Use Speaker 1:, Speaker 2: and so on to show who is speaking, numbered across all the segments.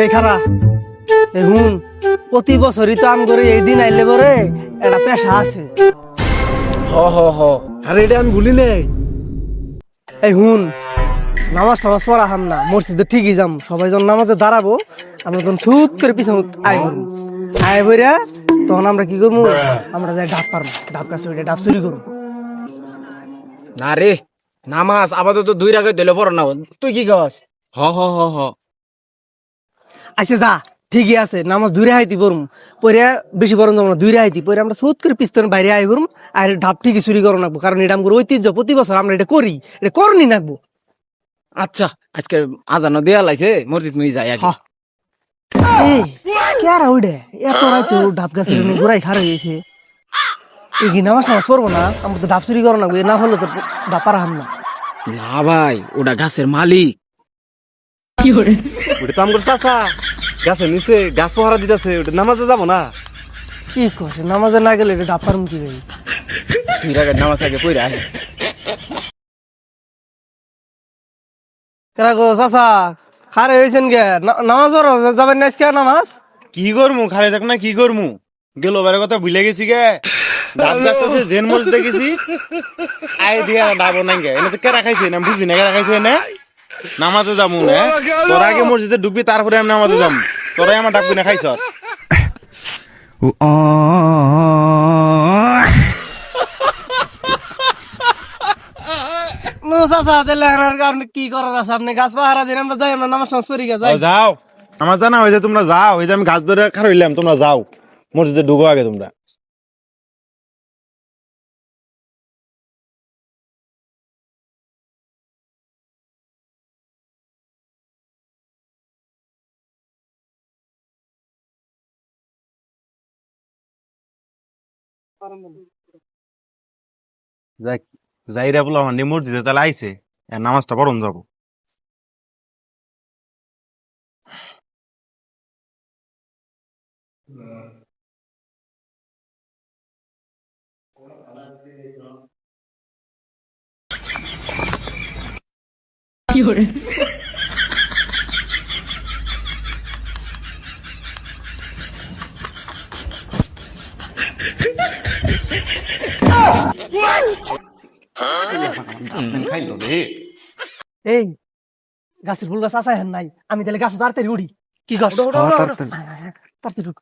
Speaker 1: এই খারা এই হুন প্রতি বছরই তো আম করে এই দিন আইলে পরে একটা পেশা আছে।
Speaker 2: আরে এটা আমি ভুলি নাই।
Speaker 1: এই হুন নামাজ টামাজ পড়া হাম না, মসজিদে ঠিকই যাম, সবাই যখন নামাজে দাঁড়াবো আমরা তখন ছুট করে পিছনে আয় করবো, আয় বইরা তখন আমরা কি করবো, আমরা যাই ডাব পারবো, ডাব গাছে ওইটা ডাব চুরি করবো।
Speaker 2: না রে, নামাজ আপাতত 2 রাকাত দিলে পড়া না, তুই কি কস? হ
Speaker 1: আচ্ছা যা ঠিকই আছে, নামাজ দূরে হাইতি পড়ম, পরে বেশি বরং যাবো না, দূরে হাইতি পরে আমরা ছুট করে পিছনে বাইরে আয় করম, আর ডাব ঠিকই চুরি করো নাকবো, কারণ এটা আমার ঐতিহ্য, প্রতি বছর আমরা এটা করি, এটা করনি নাকবো।
Speaker 2: আচ্ছা, আজকে আজানো দেয়া লাইছে, মসজিদ মুই যাই আগে।
Speaker 1: এই কেরা ওইডে এত রাইতো ডাব গাছের গোড়াই খারাপ হয়েছে, এই কি নামাজ টামাজ পড়বো না, আমরা তো ডাব চুরি করো নাকবো, না হলে তো ডাব পারা হাম না।
Speaker 2: না ভাই, ওটা গাছের মালিক।
Speaker 3: ওটা তো আমগর চাচা গাছের নিচে গাছ পাহারা দিতেছে, ওটা নামাজে যাবো না।
Speaker 1: কি করছে নামাজে না গেলে এটা ডাব পারম কি ভাই?
Speaker 2: 2 রাকাত নামাজ আগে পড়া আয়।
Speaker 1: কেরা গো চাচা খারে হয়েছেন গে, নামাজ পড়ো যাবেন না আজকে নামাজ?
Speaker 3: কি করমু খালি দেখ না, কি করমু গেল বারের কথা ভুলে গেছি গে। ডাব গাছটা জেন মসজিদ দেখেছি, আয় দিয়া ডাব নাই গে, এনে তো কেরা খাইছে না বুঝি না, কেরা খাইছে না। নামাজে যাবো না, তোর আগে মসজিদে ঢুকবি তারপরে আমি নামাজে যাবো, তোরাই আমার ডাব কিনে খাইছ।
Speaker 1: নো চাচা তাহলে আপনি কি করার আছে, আপনি গাছ পাহারা দিন, আমরা যাই, আমরা নামাজ টামাজ পড়ি গে যাই।
Speaker 3: যাও, আমার জানা হয়েছে তোমরা যাও, এই যে আমি গাছ ধরে খার হইলাম, তোমরা যাও মসজিদে ঢুকো আগে তোমরা। যাই যাইরা বলো আমার মসজিদে তাহলে আইছে, নামাজটা পড়ন যাবো। খাইলো রে।
Speaker 1: এই গাছের ফুল গাছ আছে নাই, আমি তাহলে গাছ তাড়াতাড়ি উড়ি, কি কর? তাড়াতাড়ি উঠ।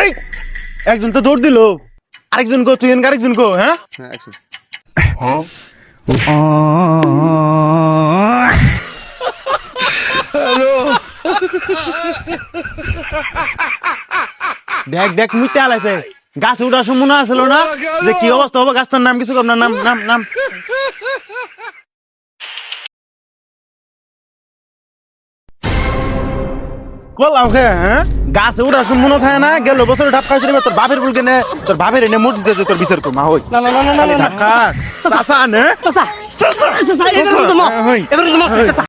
Speaker 3: এই, একজন তো দৌড় দিল, আরেকজন গো, তুই আরেকজন গো। হ্যাঁ দেখ দেখ মুইতে আলাইছে, গাছ উঠার সময় মনে আসলো না যে কি অবস্থা হবে, গাছটার নাম কিছু কর না, নাম নাম নাম বললাম। হ্যাঁ গাছে উঠার সময় মনে থাকে না, গেল বছর ঢাপ খাইছে, তোর বাপের বলকে নে, তোর বাপের এনে মসজিদে যে তোর বিচার করমা হই।
Speaker 1: না না না না না না
Speaker 3: চাচা নে,
Speaker 1: চাচা চাচা চাচা এবার